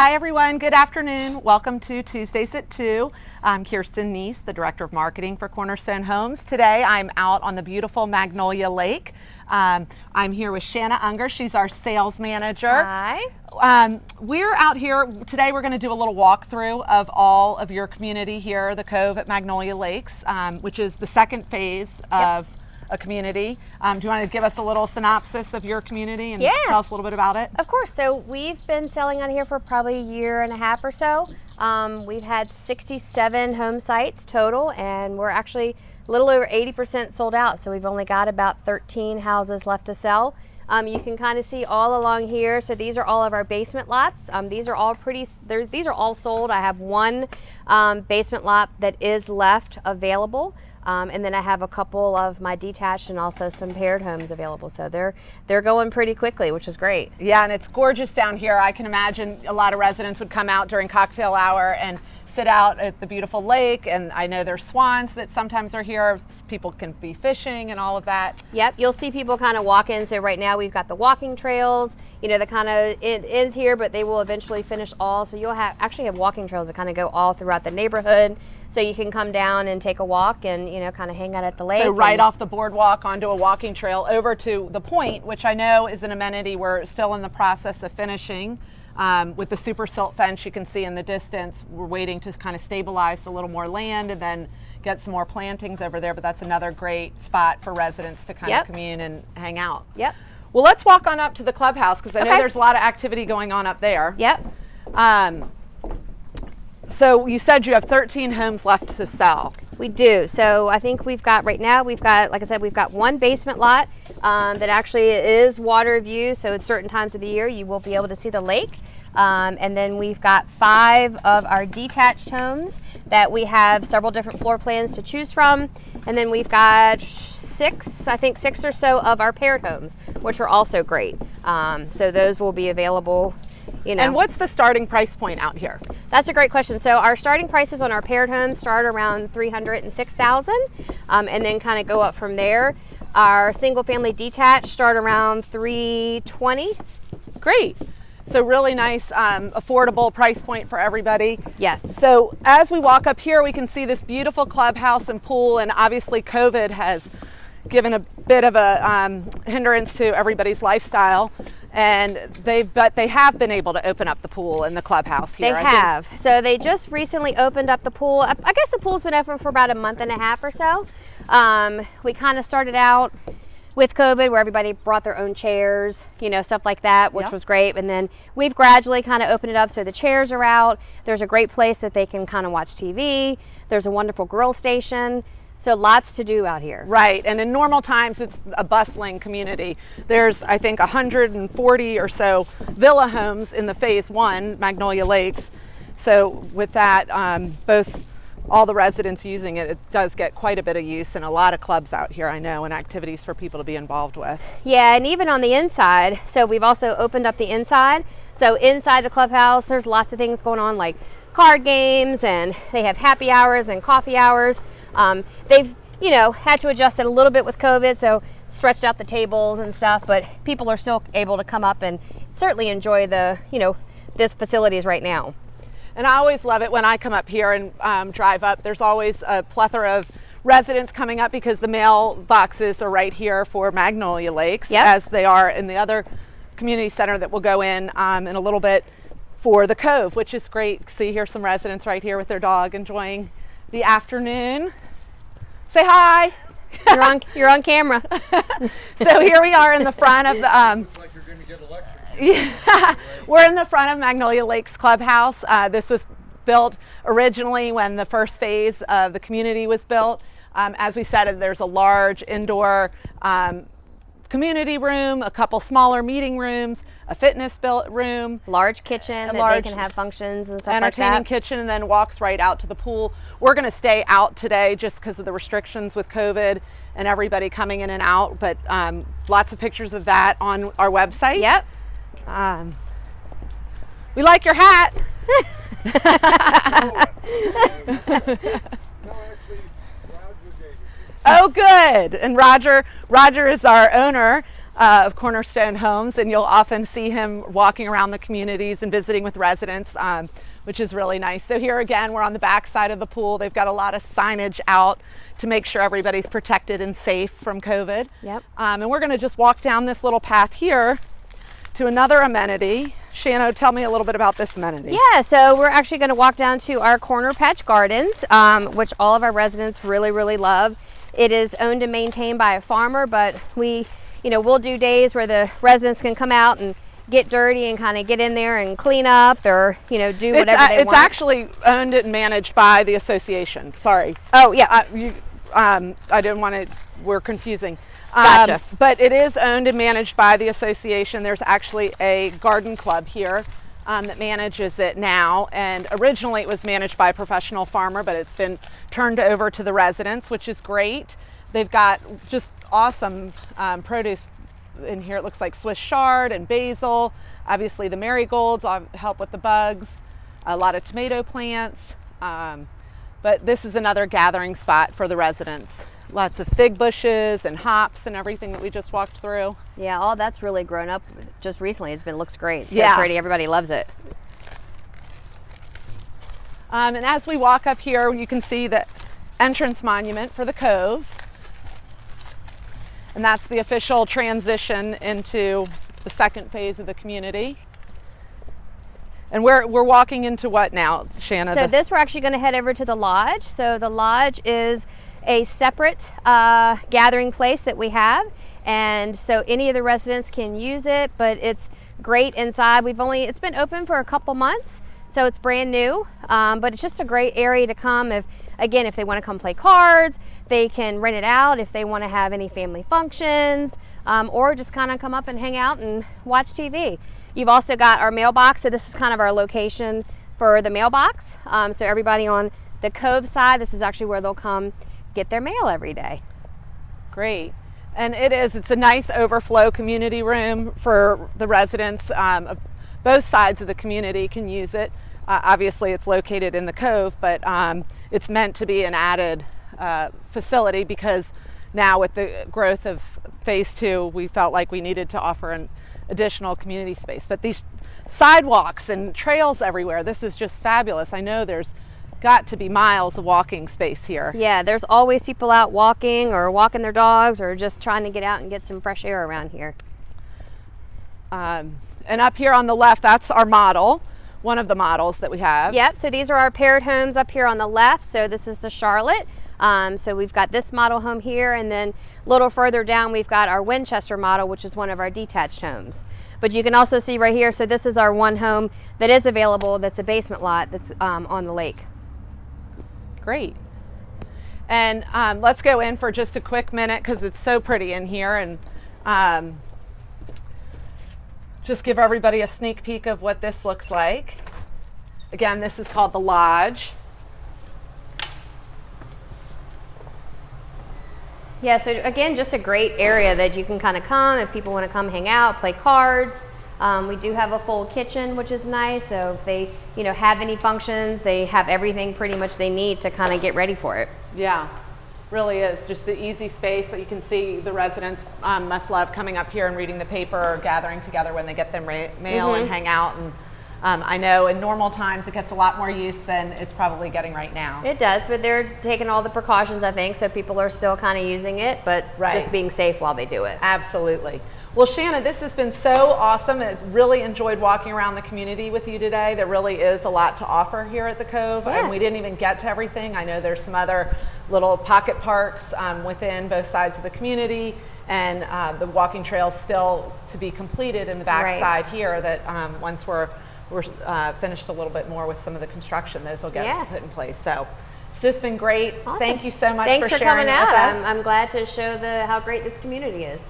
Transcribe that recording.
Hi everyone, good afternoon. Welcome to Tuesdays at 2. I'm Kirsten Neese, the Director of Marketing for Cornerstone Homes. Today I'm out on the beautiful Magnolia Lake. I'm here with Shanna Unger. She's our sales manager. Hi. We're out here, today we're going to do a little walkthrough of all of your community here, the Cove at Magnolia Lakes, which is the second phase of a community. Do you want to give us a little synopsis of your community and tell us a little bit about it? Of course. So we've been selling on here for probably a year and a half or so. We've had 67 home sites total, and we're actually a little over 80% sold out. So we've only got about 13 houses left to sell. You can kind of see all along here. So these are all of our basement lots. These are all these are all sold. I have one basement lot that is left available. And then I have a couple of my detached and also some paired homes available. So they're going pretty quickly, which is great. Yeah, and it's gorgeous down here. I can imagine a lot of residents would come out during cocktail hour and sit out at the beautiful lake. And I know there's swans that sometimes are here. People can be fishing and all of that. Yep, you'll see people kind of walk in. So right now we've got the walking trails. You know, the kind of it ends here, but they will eventually finish all. So you'll actually have walking trails that kind of go all throughout the neighborhood. So you can come down and take a walk and, you know, kind of hang out at the lake. So right off the boardwalk onto a walking trail over to the point, which I know is an amenity we're still in the process of finishing. With the super silt fence you can see in the distance. We're waiting to kind of stabilize a little more land and then get some more plantings over there. But that's another great spot for residents to kind of commune and hang out. Yep. Well, let's walk on up to the clubhouse because I know there's a lot of activity going on up there. Yep. So you said you have 13 homes left to sell. We do. So I think we've got, right now, we've got, like I said, we've got one basement lot that actually is water view. So at certain times of the year, you will be able to see the lake. And then we've got 5 of our detached homes that we have several different floor plans to choose from. And then we've got 6 or so of our paired homes, which are also great. So those will be available. You know. And what's the starting price point out here? That's a great question. So our starting prices on our paired homes start around $306,000, and then kind of go up from there. Our single family detached start around $320,000. Great. So really nice, affordable price point for everybody. Yes. So as we walk up here, we can see this beautiful clubhouse and pool, and obviously COVID has given a bit of a hindrance to everybody's lifestyle. And they have been able to open up the pool and the clubhouse here. They have. So they just recently opened up the pool. I guess the pool's been open for about a month and a half or so. We kind of started out with COVID where everybody brought their own chairs, you know, stuff like that, which was great. And then we've gradually kind of opened it up so the chairs are out. There's a great place that they can kind of watch TV. There's a wonderful grill station. So lots to do out here. Right, and in normal times it's a bustling community. There's, I think, 140 or so villa homes in the phase 1, Magnolia Lakes. So with that, both all the residents using it, it does get quite a bit of use and a lot of clubs out here, I know, and activities for people to be involved with. Yeah, and even on the inside, so we've also opened up the inside. So inside the clubhouse, there's lots of things going on like card games, and they have happy hours and coffee hours. They've, you know, had to adjust it a little bit with COVID, so stretched out the tables and stuff, but people are still able to come up and certainly enjoy the, you know, this facilities right now. And I always love it when I come up here and drive up. There's always a plethora of residents coming up because the mailboxes are right here for Magnolia Lakes, as they are in the other community center that we'll go in a little bit for the Cove, which is great. See here some residents right here with their dog enjoying the afternoon. Say hi. You're on camera. So here we are in the front of the like you're going to get electrocuted. Yeah, we're in the front of Magnolia Lakes Clubhouse. This was built originally when the first phase of the community was built. As we said, there's a large indoor community room, a couple smaller meeting rooms, a fitness room, large kitchen that they can have functions and stuff like that. Entertaining kitchen, and then walks right out to the pool. We're going to stay out today just because of the restrictions with COVID and everybody coming in and out, but lots of pictures of that on our website. Yep. We like your hat. Oh, good. And Roger is our owner. of Cornerstone Homes, and you'll often see him walking around the communities and visiting with residents, which is really nice. So here again, we're on the back side of the pool. They've got a lot of signage out to make sure everybody's protected and safe from COVID. Yep. And we're going to just walk down this little path here to another amenity. Shanna, tell me a little bit about this amenity. Yeah, so we're actually going to walk down to our Corner Patch Gardens, which all of our residents really, really love. It is owned and maintained by a farmer, but we'll do days where the residents can come out and get dirty and kind of get in there and clean up, or do whatever they want. It's actually owned and managed by the association. Sorry. Oh yeah. I didn't want to. We're confusing. Gotcha. But it is owned and managed by the association. There's actually a garden club here that manages it now, and originally it was managed by a professional farmer, but it's been turned over to the residents, which is great. They've got just awesome produce in here. It looks like Swiss chard and basil. Obviously the marigolds help with the bugs. A lot of tomato plants. But this is another gathering spot for the residents. Lots of fig bushes and hops and everything that we just walked through. Yeah, all that's really grown up just recently. Looks great. So yeah. Pretty. Everybody loves it. And as we walk up here, you can see the entrance monument for the Cove. And that's the official transition into the second phase of the community. And we're walking into what now, Shanna? So this, we're actually going to head over to the lodge. So the lodge is a separate gathering place that we have, and so any of the residents can use it, but it's great inside. It's been open for a couple months, so it's brand new, but it's just a great area to come if they want to come play cards. They can rent it out if they want to have any family functions, or just kind of come up and hang out and watch TV. You've also got our mailbox, so this is kind of our location for the mailbox. So everybody on the Cove side, this is actually where they'll come get their mail every day. Great. And it's a nice overflow community room for the residents. Both sides of the community can use it. Obviously it's located in the Cove, but it's meant to be an added facility, because now with the growth of phase 2, we felt like we needed to offer an additional community space. But these sidewalks and trails everywhere, this is just fabulous. I know there's got to be miles of walking space here. Yeah, there's always people out walking or walking their dogs or just trying to get out and get some fresh air around here. And up here on the left, that's our model, one of the models that we have. Yep, so these are our paired homes up here on the left. So this is the Charlotte. So we've got this model home here, and then a little further down we've got our Winchester model, which is one of our detached homes. But you can also see right here, so this is our one home that is available, that's a basement lot that's on the lake. Great. And let's go in for just a quick minute, because it's so pretty in here, and just give everybody a sneak peek of what this looks like. Again, this is called the lodge. Yeah, so again, just a great area that you can kind of come if people want to come hang out, play cards. We do have a full kitchen, which is nice. So if they, have any functions, they have everything pretty much they need to kind of get ready for it. Yeah, really is. Just the easy space that you can see. The residents must love coming up here and reading the paper or gathering together when they get their mail and hang out. And I know in normal times it gets a lot more use than it's probably getting right now. It does, but they're taking all the precautions, I think, so people are still kind of using it, but just being safe while they do it. Absolutely. Well, Shanna, this has been so awesome. I really enjoyed walking around the community with you today. There really is a lot to offer here at the Cove, and we didn't even get to everything. I know there's some other little pocket parks within both sides of the community, and the walking trails still to be completed in the back side here that once we're finished a little bit more with some of the construction, those will get put in place. So it's just been great. Awesome. Thank you so much for sharing coming out. with us. I'm glad to show how great this community is.